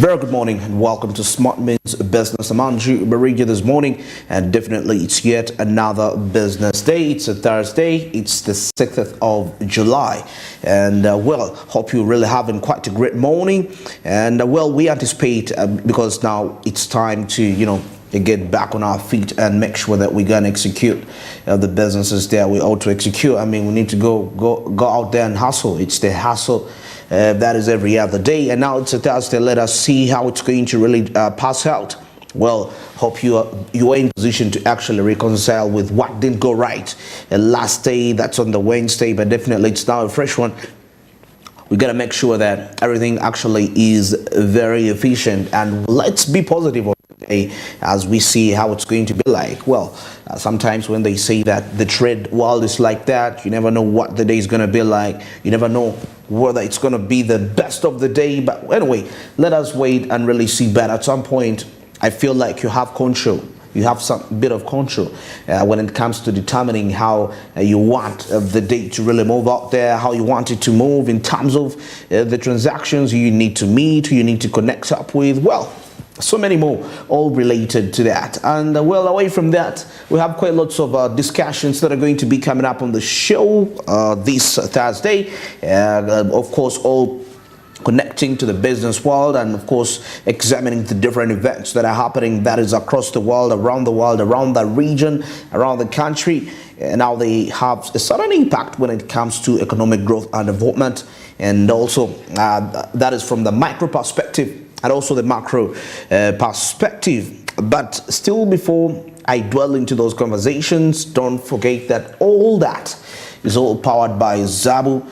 Very good morning and welcome to SmartMin's Business. I'm Andrew Barigi this morning, and definitely it's yet another business day. It's a Thursday. It's the 6th of July, and hope you're really having quite a great morning. And we anticipate because now it's time to get back on our feet and make sure that we're gonna execute the businesses that we ought to execute. I mean, we need to go out there and hustle. It's the hustle. That is every other day, and now it's a Thursday. Let us see how it's going to really pass out. Well, hope you are in position to actually reconcile with what didn't go right last day. That's on the Wednesday, but definitely it's now a fresh one. We gotta make sure that everything actually is very efficient, and let's be positive on today as we see how it's going to be like. Well, sometimes when they say that the trade world is like that, you never know what the day is gonna be like. You never know whether it's gonna be the best of the day. But anyway, let us wait and really see. But at some point, I feel like you have control. You have some bit of control when it comes to determining how you want the day to really move out there, how you want it to move in terms of the transactions you need to meet, who you need to connect up with. Well, so many more, all related to that. And away from that, we have quite lots of discussions that are going to be coming up on the show this Thursday. Of course, all connecting to the business world, and of course examining the different events that are happening, that is across the world, around the region, around the country, and how they have a certain impact when it comes to economic growth and development. And also that is from the micro perspective and also the macro perspective. But still, before I dwell into those conversations, don't forget that all that is all powered by Zabu,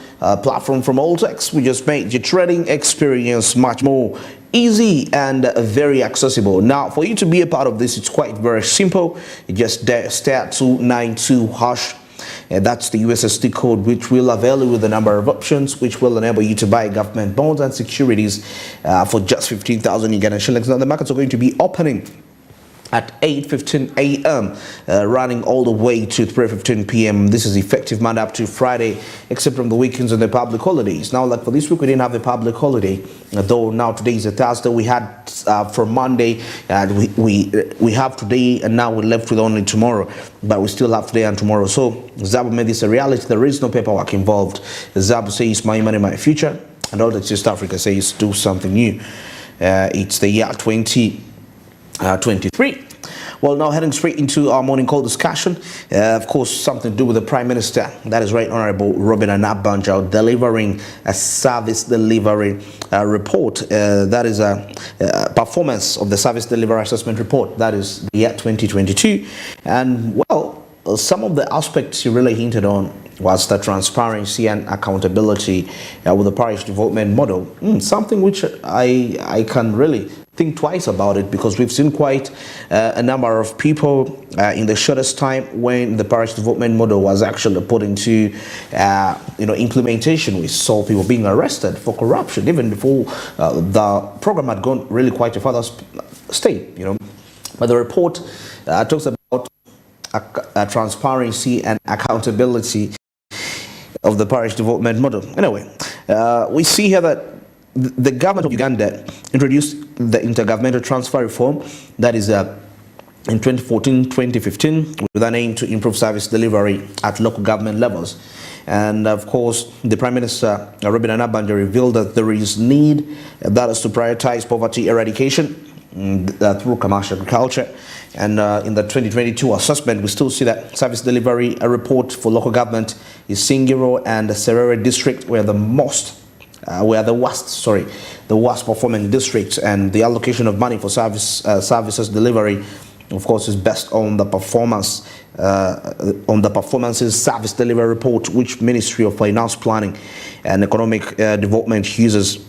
platform from Alltex. We just made your trading experience much more easy and very accessible. Now, for you to be a part of this, it's quite very simple. You just start 292 hash. And that's the USSD code, which will avail you with a number of options, which will enable you to buy government bonds and securities for just 15,000 Ugandan shillings. Now, the markets are going to be opening at 8:15 a.m. Running all the way to 3:15 p.m. This is effective Monday up to Friday, except from the weekends and the public holidays. Now, like for this week, we didn't have a public holiday, though now today is a Thursday. We had from Monday, and we have today, and now we're left with only tomorrow, but we still have today and tomorrow. So Zabu made this a reality. There is no paperwork involved. Zabu says my money, my future, and all that East Africa says do something new. It's the year 2023. Well, now heading straight into our morning call discussion. Of course, something to do with the Prime Minister. That is Right Honorable Robin Anabanjo delivering a service delivery report. That is a performance of the service delivery assessment report. That is the year 2022. And well, some of the aspects he really hinted on was the transparency and accountability with the parish development model. Something which I can really think twice about it, because we've seen quite a number of people in the shortest time when the parish development model was actually put into implementation. We saw people being arrested for corruption even before the program had gone really quite a further state. But the report talks about transparency and accountability of the parish development model. Anyway, we see here that the government of Uganda introduced the intergovernmental transfer reform, that is in 2014-2015, with an aim to improve service delivery at local government levels. And of course, the Prime Minister, Robin Anabanjo, revealed that there is need, that is to prioritize poverty eradication through commercial agriculture. And in the 2022 assessment, we still see that service delivery report for local government is Singiro and Serere district were the worst performing districts, and the allocation of money for services delivery, of course, is based on the performances service delivery report, which Ministry of Finance Planning and Economic Development uses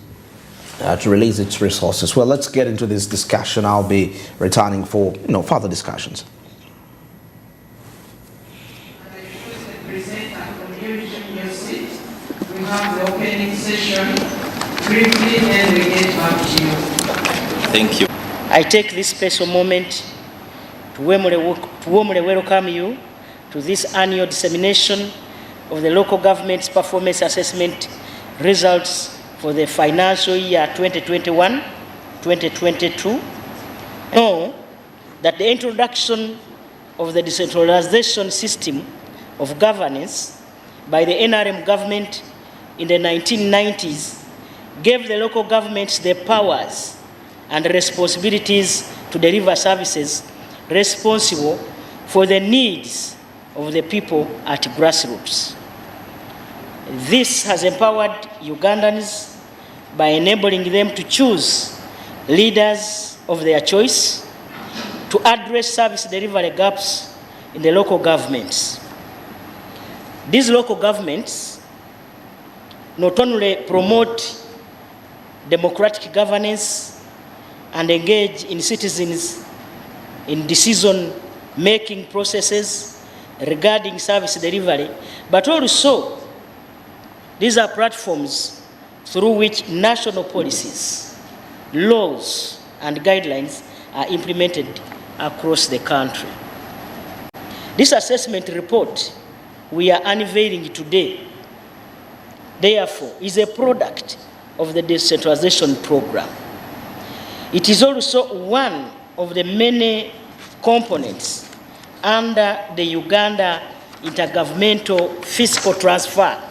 to release its resources. Well, let's get into this discussion. I'll be returning for further discussions. We have the opening session briefly, and we get back to you. Thank you. I take this special moment to warmly welcome you to this annual dissemination of the local government's performance assessment results for the financial year 2021 2022. Know that the introduction of the decentralization system of governance by the NRM government in the 1990s gave the local governments the powers and responsibilities to deliver services responsible for the needs of the people at grassroots. This has empowered Ugandans by enabling them to choose leaders of their choice to address service delivery gaps in the local governments. These local governments not only promote democratic governance and engage in citizens in decision-making processes regarding service delivery, but also these are platforms through which national policies, laws, and guidelines are implemented across the country. This assessment report we are unveiling today, therefore, is a product of the decentralization program. It is also one of the many components under the Uganda Intergovernmental Fiscal Transfer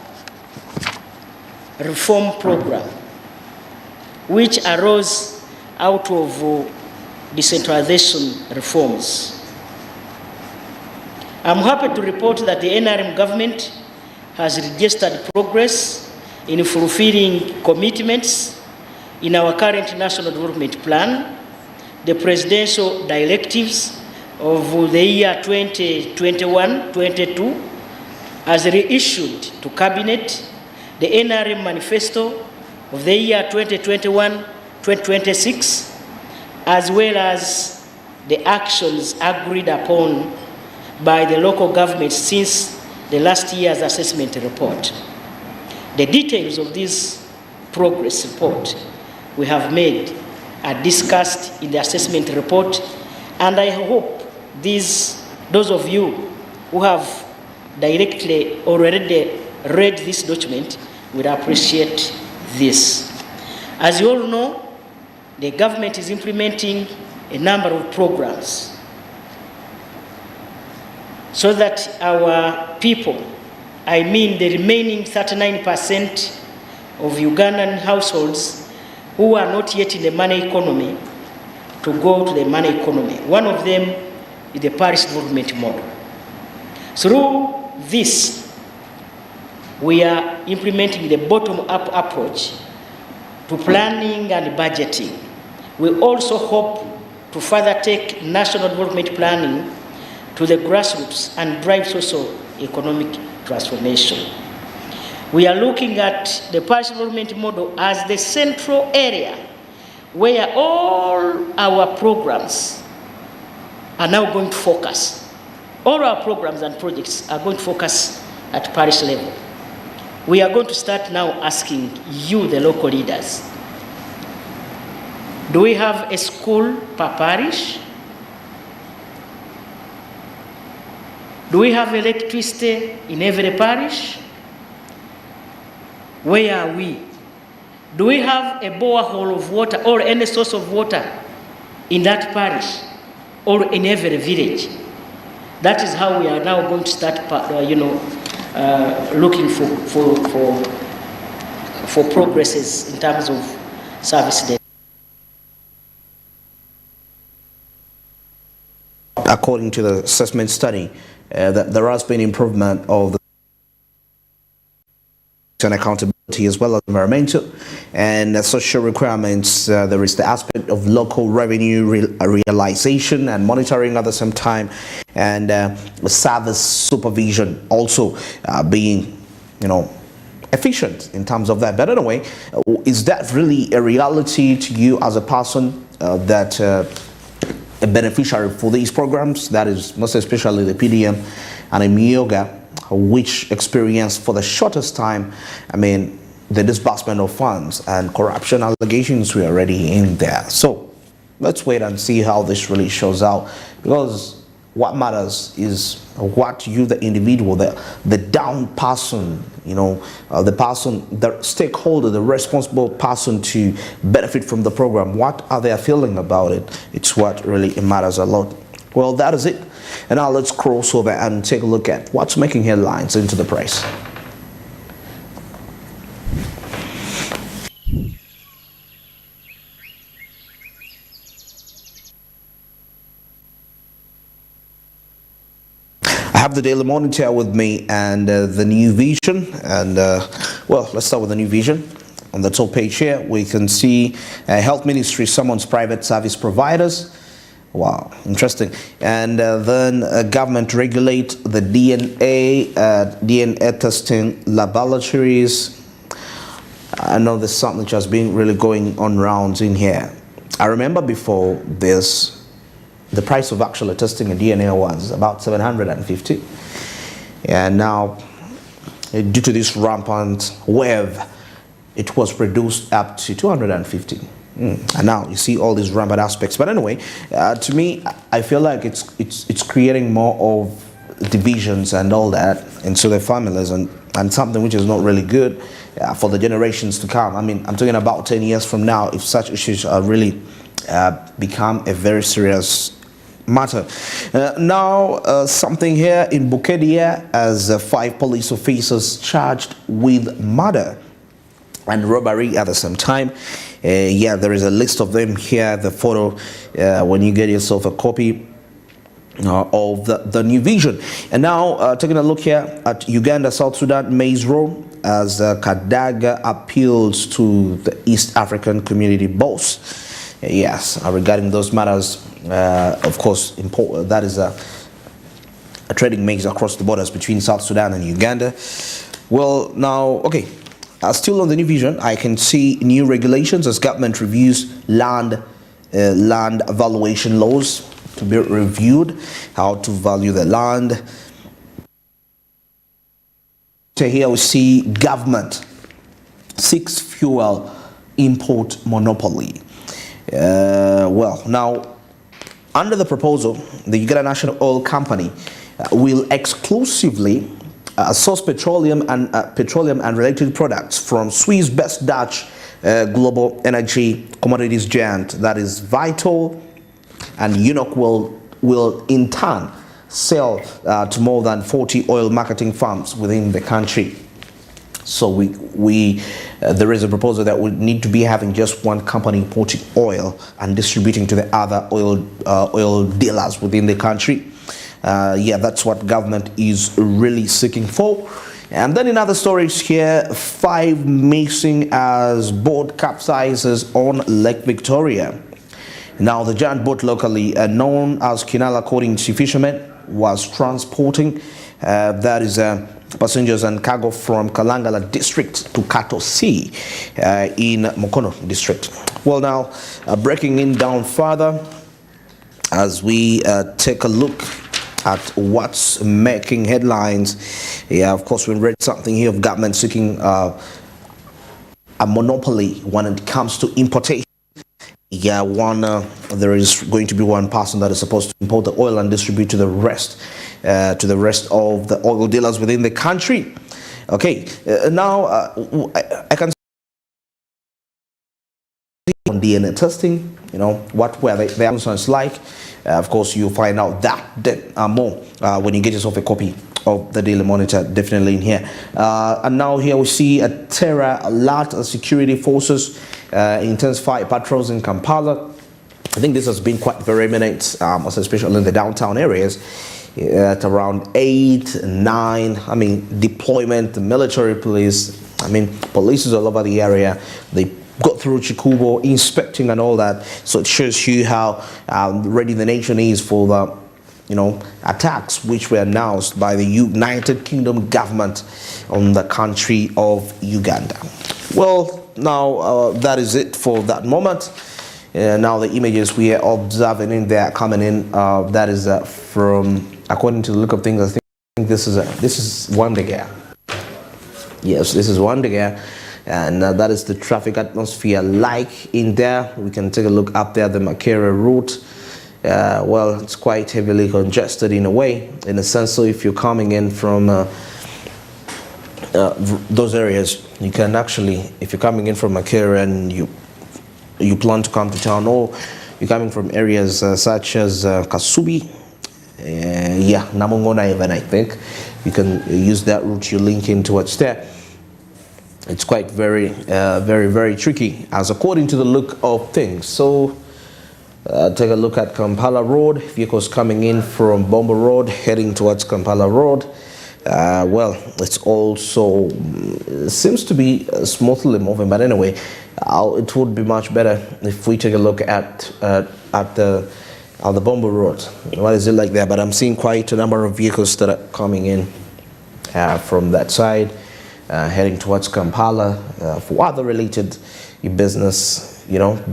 Reform Program, which arose out of decentralization reforms. I'm happy to report that the NRM government has registered progress in fulfilling commitments in our current National Development Plan, the presidential directives of the year 2021-22 as reissued to Cabinet, the NRM Manifesto of the year 2021-2026, as well as the actions agreed upon by the local government since the last year's assessment report. The details of this progress report we have made are discussed in the assessment report, and I hope those of you who have directly already read this document will appreciate this. As you all know, the government is implementing a number of programs so that our people, I mean the remaining 39% of Ugandan households who are not yet in the money economy, to go to the money economy. One of them is the parish development model. Through this, we are implementing the bottom-up approach to planning and budgeting. We also hope to further take national development planning to the grassroots and drive socio-economic transformation. We are looking at the parish development model as the central area where all our programs are now going to focus. All our programs and projects are going to focus at parish level. We are going to start now asking you, the local leaders, do we have a school per parish? Do we have electricity in every parish? Where are we? Do we have a borehole of water or any source of water in that parish or in every village? That is how we are now going to start, looking for progresses in terms of service delivery. According to the assessment study, that there has been improvement of the and accountability as well as environmental and social requirements. There is the aspect of local revenue realization and monitoring at the same time, and service supervision also being, efficient in terms of that. But anyway, is that really a reality to you as a person that a beneficiary for these programs? That is most especially the PDM and Imyoga, which experienced for the shortest time, the disbursement of funds, and corruption allegations were already in there. So let's wait and see how this really shows out, because what matters is what you, the individual, the down person, the person, the stakeholder, the responsible person to benefit from the program. What are they feeling about it? It's what really matters a lot. Well, that is it. And now let's cross over and take a look at what's making headlines into the press. I have the Daily Monitor with me and the New Vision. And well, let's start with the New Vision. On the top page here, we can see Health Ministry summons private service providers. Wow, interesting. And then government regulate the DNA testing laboratories. I know there's something which has been really going on rounds in here. I remember before this, the price of actually testing a DNA was about 750. And now, due to this rampant wave, it was reduced up to 250. And now you see all these rampant aspects. But anyway, to me, I feel like it's creating more of divisions and all that into the families, and something which is not really good for the generations to come. I mean, I'm talking about 10 years from now, if such issues are really become a very serious matter. Now, something here in Bukedia, as 5 police officers charged with murder and robbery at the same time. Yeah, there is a list of them here, the photo, when you get yourself a copy of the New Vision. And now, taking a look here at Uganda, South Sudan, Maize Row, as Kadaga appeals to the East African community boss. Yes, regarding those matters, of course, that is a trading maize across the borders between South Sudan and Uganda. Well, now, okay. Still on the New Vision, I can see new regulations as government reviews land valuation laws to be reviewed, how to value the land. So here we see government seeks fuel import monopoly. Well, now, under the proposal, the Uganda National Oil Company will exclusively source petroleum and related products from Swiss-based Dutch global energy commodities giant, that is Vital, and UNOC will in turn sell to more than 40 oil marketing firms within the country. So there is a proposal that we need to be having just one company importing oil and distributing to the other oil dealers within the country. Yeah, that's what government is really seeking for. And then in other stories here, 5 missing as boat capsizes on Lake Victoria. Now, the giant boat locally known as Kinala, according to fishermen, was transporting that is passengers and cargo from Kalangala district to Kato Sea in Mukono district. Well, now, breaking it down further as we take a look at what's making headlines. Yeah, of course, we read something here of government seeking a monopoly when it comes to importation. Yeah, there is going to be one person that is supposed to import the oil and distribute to the rest of the oil dealers within the country. Okay, now I can see on DNA testing, what were the answers like. Of course, you'll find out that more when you get yourself a copy of the Daily Monitor, definitely in here. And now here we see a terror alert. Security forces intensify patrols in Kampala. I think this has been quite very minute, especially in the downtown areas. At around 8, 9, I mean, deployment, the military police, police is all over the area. They got through Chikubo, inspecting and all that. So it shows you how ready the nation is for the attacks which were announced by the United Kingdom government on the country of Uganda. Well, now that is it for that moment. Now the images we are observing in there coming in, that is from, according to the look of things, I think this is Wandegea. Yes, this is Wandegea. And that is the traffic atmosphere like in there. We can take a look up there, the Makere route. well, it's quite heavily congested in a way, in a sense. So if you're coming in from those areas, you can actually, if you're coming in from Makere and you plan to come to town, or you're coming from areas such as Kasubi, yeah, Namongona even, I think, you can use that route. You link in towards there. It's quite very, very tricky, as according to the look of things. So take a look at Kampala Road. Vehicles coming in from Bombo Road, heading towards Kampala Road. Well, it's also seems to be smoothly moving, but anyway, it would be much better if we take a look at the Bombo Road. What is it like there? But I'm seeing quite a number of vehicles that are coming in from that side, heading towards Kampala for other related business,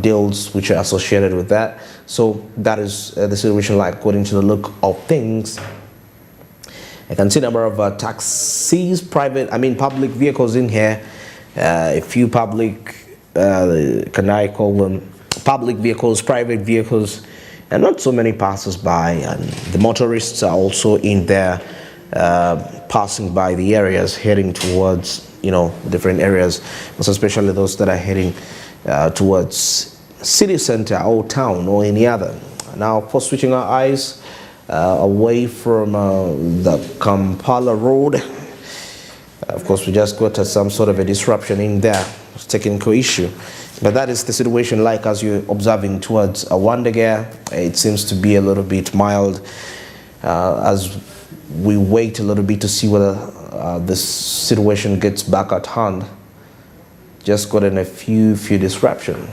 deals which are associated with that. So that is the situation like according to the look of things. I can see a number of taxis, public vehicles in here. A few public, can I call them public vehicles, private vehicles, and not so many passers-by. And the motorists are also in there, passing by the areas, heading towards, different areas, most especially those that are heading towards city center or town or any other. Now, for switching our eyes away from the Kampala Road, of course, we just got some sort of a disruption in there, technical issue. But that is the situation like as you're observing towards Wandagare. It seems to be a little bit mild as we wait a little bit to see whether this situation gets back at hand. Just got in a few disruption.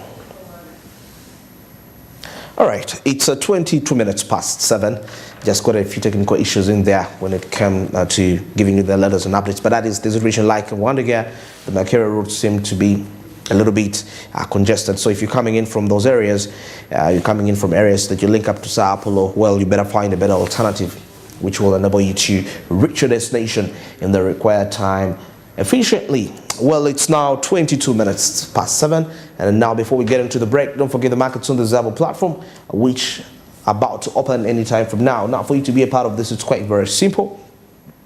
All right, it's 22 minutes past 7. Just got a few technical issues in there when it came to giving you the letters and updates. But that is the situation like in Wandagare. The Makere routes seem to be a little bit congested. So if you're coming in from those areas, you're coming in from areas that you link up to Sao Paulo, well, you better find a better alternative which will enable you to reach your destination in the required time efficiently. Well, it's now 22 minutes past 7, and now before we get into the break, don't forget the Markets on the Zabo platform, which about to open anytime from now. Now, for you to be a part of this, it's quite very simple.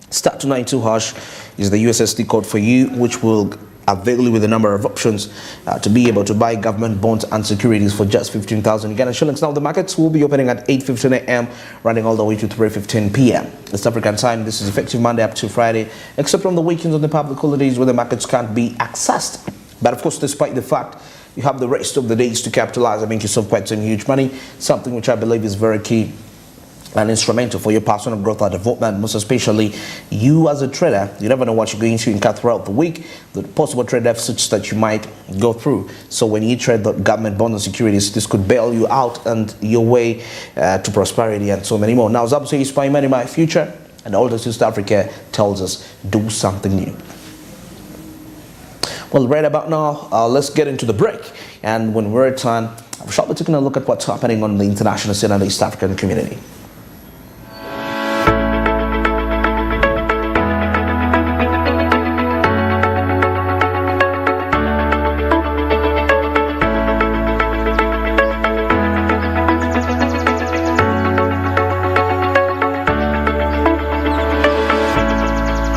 Star 292 hash is the USSD code for you, which will avail you with a number of options to be able to buy government bonds and securities for just 15,000 Ghana shillings. Now, the markets will be opening at 8:15 a.m., running all the way to 3:15 p.m. East African time. This is effective Monday up to Friday, except on the weekends on the public holidays where the markets can't be accessed. But of course, despite the fact you have the rest of the days to capitalize and make yourself quite some huge money, something which I believe is very key and instrumental for your personal growth and development, most especially you as a trader. You never know what you're going to incur throughout the week, the possible trade deficits that you might go through. So when you trade the government bonds and securities, this could bail you out and your way to prosperity and so many more. Now, Zab says, "My money, my future," and all the East Africa tells us, do something new. Well, right about now, let's get into the break. And when we return, I shall be taking a look at what's happening on the international scene and the East African community.